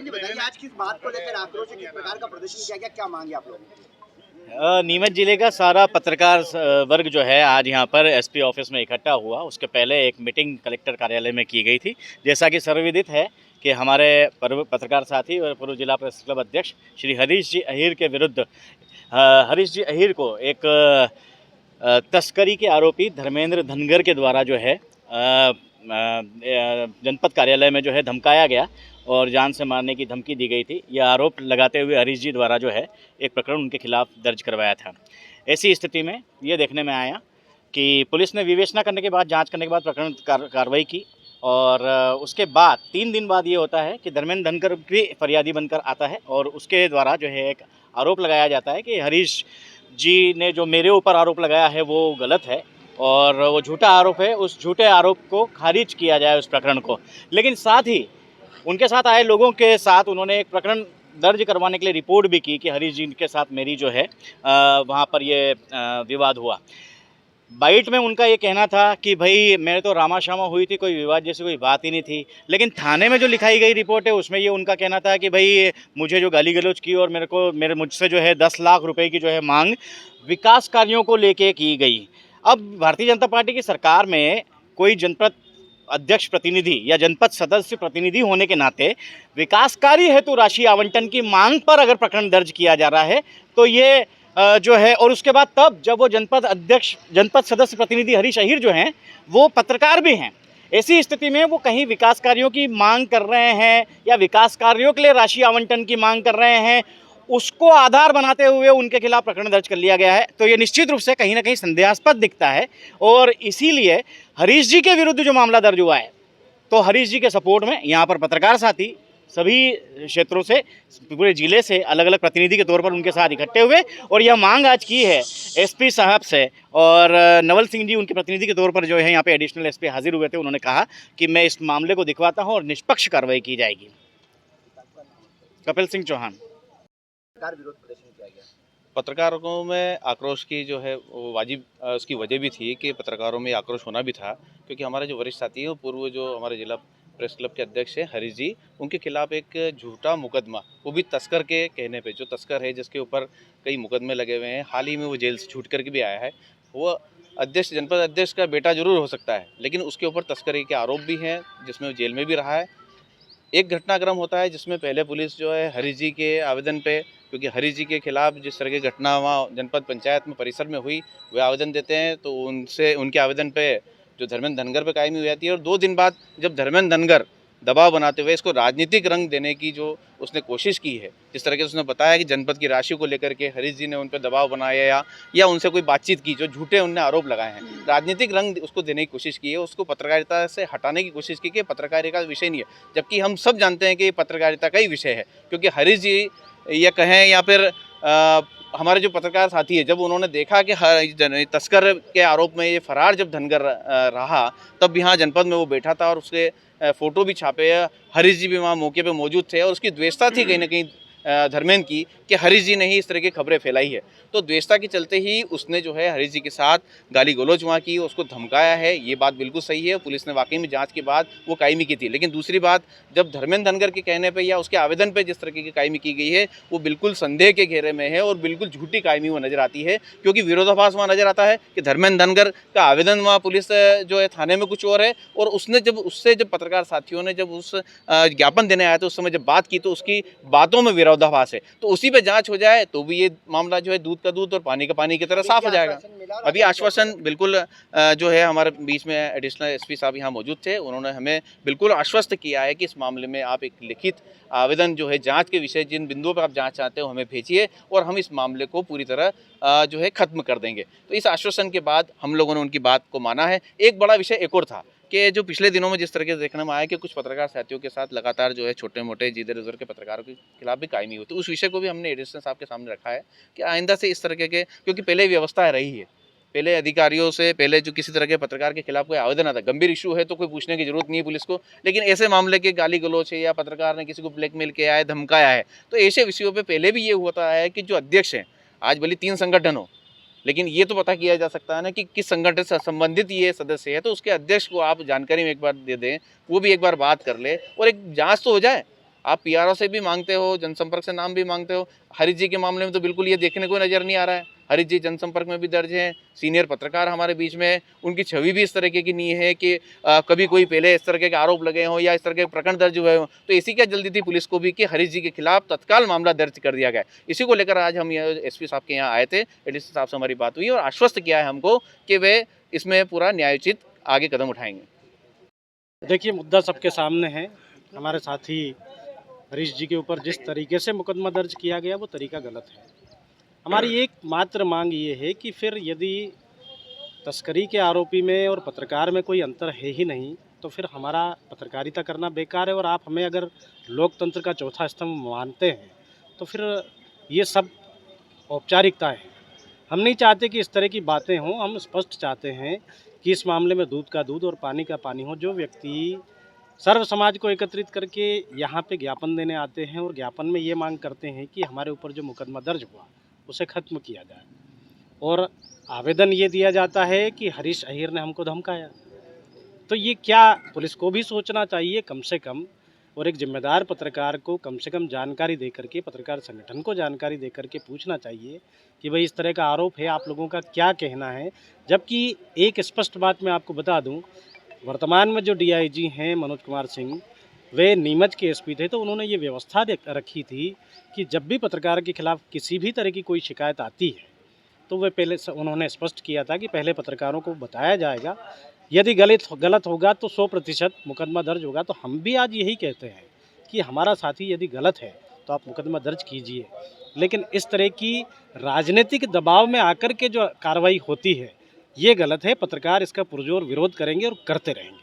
जी बताइए, आज किस बात को लेकर आक्रोश है, किस प्रकार का प्रदर्शन किया गया, क्या मांगे आप लोगों की? नीमच जिले का सारा पत्रकार वर्ग जो है आज यहाँ पर एसपी ऑफिस में इकट्ठा हुआ। उसके पहले एक मीटिंग कलेक्टर कार्यालय में की गई थी। जैसा कि सर्वविदित है कि हमारे पूर्व पत्रकार साथी और पूर्व जिला प्रेस क्लब अध्यक्ष श्री हरीश जी अहीर के विरुद्ध हरीश जी अहीर को एक तस्करी के आरोपी धर्मेंद्र धनगर के द्वारा जो है जनपद कार्यालय में जो है धमकाया गया और जान से मारने की धमकी दी गई थी। यह आरोप लगाते हुए हरीश जी द्वारा जो है एक प्रकरण उनके खिलाफ दर्ज करवाया था। ऐसी स्थिति में ये देखने में आया कि पुलिस ने विवेचना करने के बाद, जांच करने के बाद प्रकरण कार्रवाई की और उसके बाद 3 दिन बाद ये होता है कि धर्मेंद्र धनगर भी फरियादी बनकर आता है और उसके द्वारा जो है एक आरोप लगाया जाता है कि हरीश जी ने जो मेरे ऊपर आरोप लगाया है वो गलत है और वो झूठा आरोप है। उस झूठे आरोप को खारिज किया जाए उस प्रकरण को। लेकिन साथ ही उनके साथ आए लोगों के साथ उन्होंने एक प्रकरण दर्ज करवाने के लिए रिपोर्ट भी की कि हरीश जी के साथ मेरी जो है वहाँ पर ये विवाद हुआ। बाइट में उनका ये कहना था कि भाई मेरे तो रामा शामा हुई थी, कोई विवाद जैसी कोई बात ही नहीं थी। लेकिन थाने में जो लिखाई गई रिपोर्ट है उसमें ये उनका कहना था कि भाई मुझे जो गाली गलौज की और मुझसे जो है 10 लाख रुपए की जो है मांग विकास कार्यों को लेके की गई। अब भारतीय जनता पार्टी की सरकार में कोई जनपद अध्यक्ष प्रतिनिधि या जनपद सदस्य प्रतिनिधि होने के नाते विकास कार्य हेतु राशि आवंटन की मांग पर अगर प्रकरण दर्ज किया जा रहा है तो ये जो है, और उसके बाद तब जब वो जनपद सदस्य प्रतिनिधि हरीश अहीर जो हैं वो पत्रकार भी हैं, ऐसी स्थिति में वो कहीं विकास कार्यों की मांग कर रहे हैं या विकास कार्यों के लिए राशि आवंटन की मांग कर रहे हैं, उसको आधार बनाते हुए उनके खिलाफ प्रकरण दर्ज कर लिया गया है। तो ये निश्चित रूप से कहीं ना कहीं संदेहास्पद दिखता है और इसीलिए हरीश जी के विरुद्ध जो मामला दर्ज हुआ है तो हरीश जी के सपोर्ट में यहाँ पर पत्रकार साथी सभी क्षेत्रों से, पूरे जिले से अलग अलग प्रतिनिधि के तौर पर उनके साथ इकट्ठे हुए और यह मांग आज की है एसपी साहब से। और नवल सिंह जी उनके प्रतिनिधि के तौर पर जो है यहाँ पे एडिशनल एसपी हाजिर हुए थे। उन्होंने कहा कि मैं इस मामले को दिखवाता हूँ और निष्पक्ष कार्रवाई की जाएगी। कपिल सिंह चौहान। विरोध प्रदर्शन किया गया, पत्रकारों में आक्रोश की जो है वो वाजिब उसकी वजह भी थी कि पत्रकारों में आक्रोश होना भी था, क्योंकि हमारे जो वरिष्ठ साथी हैं वो पूर्व जो हमारे जिला प्रेस क्लब के अध्यक्ष हैं हरीश जी, उनके खिलाफ एक झूठा मुकदमा, वो भी तस्कर के कहने पे, जो तस्कर है जिसके ऊपर कई मुकदमे लगे हुए हैं, हाल ही में वो जेल से छूट करके भी आया है। वो अध्यक्ष, जनपद अध्यक्ष का बेटा जरूर हो सकता है, लेकिन उसके ऊपर तस्करी के आरोप भी हैं जिसमें वो जेल में भी रहा है। एक घटनाक्रम होता है जिसमें पहले पुलिस जो है हरीश जी के आवेदन पे, क्योंकि हरीश जी के खिलाफ जिस तरह की घटना वहाँ जनपद पंचायत में परिसर में हुई, वे आवेदन देते हैं तो उनके आवेदन पे जो धर्मेंद्र धनगर पे कायमी हो जाती है। और 2 दिन बाद जब धर्मेंद्र धनगर दबाव बनाते हुए इसको राजनीतिक रंग देने की जो उसने कोशिश की है, जिस तरह के उसने बताया कि जनपद की राशि को लेकर के हरीश जी ने उन पर दबाव बनाया या उनसे कोई बातचीत की, जो झूठे उनने आरोप लगाए हैं, राजनीतिक रंग उसको देने की कोशिश की है, उसको पत्रकारिता से हटाने की कोशिश की कि पत्रकारिता का विषय नहीं है, जबकि हम सब जानते हैं कि पत्रकारिता का ही विषय है। क्योंकि हरीश जी ये कहें या फिर हमारे जो पत्रकार साथी है, जब उन्होंने देखा कि तस्कर के आरोप में ये फरार जब धनगर रहा, तब यहाँ जनपद में वो बैठा था और उसके फ़ोटो भी छापे। हरीश जी भी वहाँ मौके पे मौजूद थे और उसकी द्वेषता थी कहीं ना कहीं धर्मेंद्र की कि हरीश जी ने ही इस तरह की खबरें फैलाई है। तो द्वेषता के चलते ही उसने जो है हरीश जी के साथ गाली गलौज वहाँ की, उसको धमकाया है। ये बात बिल्कुल सही है, पुलिस ने वाकई में जांच के बाद वो कायमी की थी। लेकिन दूसरी बात, जब धर्मेंद्र धनगर के कहने पे या उसके आवेदन पे जिस तरह की कायमी की गई है, वो बिल्कुल संदेह के घेरे में है और बिल्कुल झूठी कायमी वो नज़र आती है। क्योंकि विरोधाभास वहाँ नज़र आता है कि धर्मेंद्र धनगर का आवेदन वहाँ पुलिस जो है थाने में कुछ और है, और उसने जब पत्रकार साथियों ने जब उस ज्ञापन देने आया था उस समय जब बात की तो उसकी बातों में विरोधाभास है। तो उसी पे जांच हो जाए तो भी ये मामला जो है दूध का दूध और पानी का पानी की तरह साफ हो जाएगा। अभी आश्वासन बिल्कुल जो है हमारे बीच में एडिशनल एसपी साहब यहाँ मौजूद थे, उन्होंने हमें बिल्कुल आश्वस्त किया है कि इस मामले में आप एक लिखित आवेदन जो है जांच के विषय, जिन बिंदुओं पर आप जांच चाहते हो हमें भेजिए और हम इस मामले को पूरी तरह जो है खत्म कर देंगे। तो इस आश्वासन के बाद हम लोगों ने उनकी बात को माना है। एक बड़ा विषय एक और था कि जो पिछले दिनों में जिस तरह के देखने में आया कि कुछ पत्रकार साथियों के साथ लगातार जो है छोटे मोटे जिधर उधर के पत्रकारों के खिलाफ भी कायमी हुई, तो उस विषय को भी हमने एडिशनल साहब के सामने रखा है कि आइंदा से इस तरह के, क्योंकि पहले व्यवस्था रही है, पहले अधिकारियों से पहले जो किसी तरह के पत्रकार के खिलाफ कोई आवेदन आता, गंभीर इशू है तो कोई पूछने की जरूरत नहीं है पुलिस को, लेकिन ऐसे मामले के गाली गलौज है या पत्रकार ने किसी को ब्लैकमेल किया है, धमकाया है, तो ऐसे विषयों पर पहले भी ये होता है कि जो अध्यक्ष हैं, आज भले 3 संगठन हो, लेकिन ये तो पता किया जा सकता है ना कि किस संगठन से संबंधित ये सदस्य है, तो उसके अध्यक्ष को आप जानकारी में एक बार दे दें, वो भी एक बार बात कर ले और एक जांच तो हो जाए। आप पीआरओ से भी मांगते हो, जनसंपर्क से नाम भी मांगते हो। हरीश जी के मामले में तो बिल्कुल ये देखने को नज़र नहीं आ रहा है। हरीश जी जनसंपर्क में भी दर्ज हैं, सीनियर पत्रकार हमारे बीच में, उनकी छवि भी इस तरीके की नहीं है कि कभी कोई पहले इस तरह के आरोप लगे हों या इस तरह के प्रकरण दर्ज हुए हों। तो इसी क्या जल्दी थी पुलिस को भी कि हरीश जी के खिलाफ तत्काल मामला दर्ज कर दिया गया। इसी को लेकर आज हम एसपी साहब के यहाँ आए थे, एडीसी साहब से हमारी बात हुई और आश्वस्त किया है हमको कि वे इसमें पूरा न्यायोचित आगे कदम उठाएंगे। देखिए, मुद्दा सबके सामने है। हमारे साथी हरीश जी के ऊपर जिस तरीके से मुकदमा दर्ज किया गया वो तरीका गलत है। हमारी एक मात्र मांग ये है कि फिर यदि तस्करी के आरोपी में और पत्रकार में कोई अंतर है ही नहीं तो फिर हमारा पत्रकारिता करना बेकार है। और आप हमें अगर लोकतंत्र का चौथा स्तंभ मानते हैं तो फिर ये सब औपचारिकताएं हैं। हम नहीं चाहते कि इस तरह की बातें हों। हम स्पष्ट चाहते हैं कि इस मामले में दूध का दूध और पानी का पानी हो। जो व्यक्ति सर्व समाज को एकत्रित करके यहाँ पे ज्ञापन देने आते हैं और ज्ञापन में ये मांग करते हैं कि हमारे ऊपर जो मुकदमा दर्ज हुआ उसे ख़त्म किया जाए, और आवेदन ये दिया जाता है कि हरीश अहीर ने हमको धमकाया, तो ये क्या पुलिस को भी सोचना चाहिए कम से कम, और एक जिम्मेदार पत्रकार को कम से कम जानकारी दे करके, पत्रकार संगठन को जानकारी दे करके पूछना चाहिए कि भाई इस तरह का आरोप है, आप लोगों का क्या कहना है। जबकि एक स्पष्ट बात मैं आपको बता दूं, वर्तमान में जो डीआईजी हैं मनोज कुमार सिंह, वे नीमच के एसपी थे, तो उन्होंने ये व्यवस्था रखी थी कि जब भी पत्रकार के खिलाफ किसी भी तरह की कोई शिकायत आती है तो वे पहले उन्होंने स्पष्ट किया था कि पहले पत्रकारों को बताया जाएगा, यदि गलत होगा तो 100% मुकदमा दर्ज होगा। तो हम भी आज यही कहते हैं कि हमारा साथी यदि गलत है तो आप मुकदमा दर्ज कीजिए, लेकिन इस तरह की राजनीतिक दबाव में आकर के जो कार्रवाई होती है ये गलत है। पत्रकार इसका पुरजोर विरोध करेंगे और करते रहेंगे।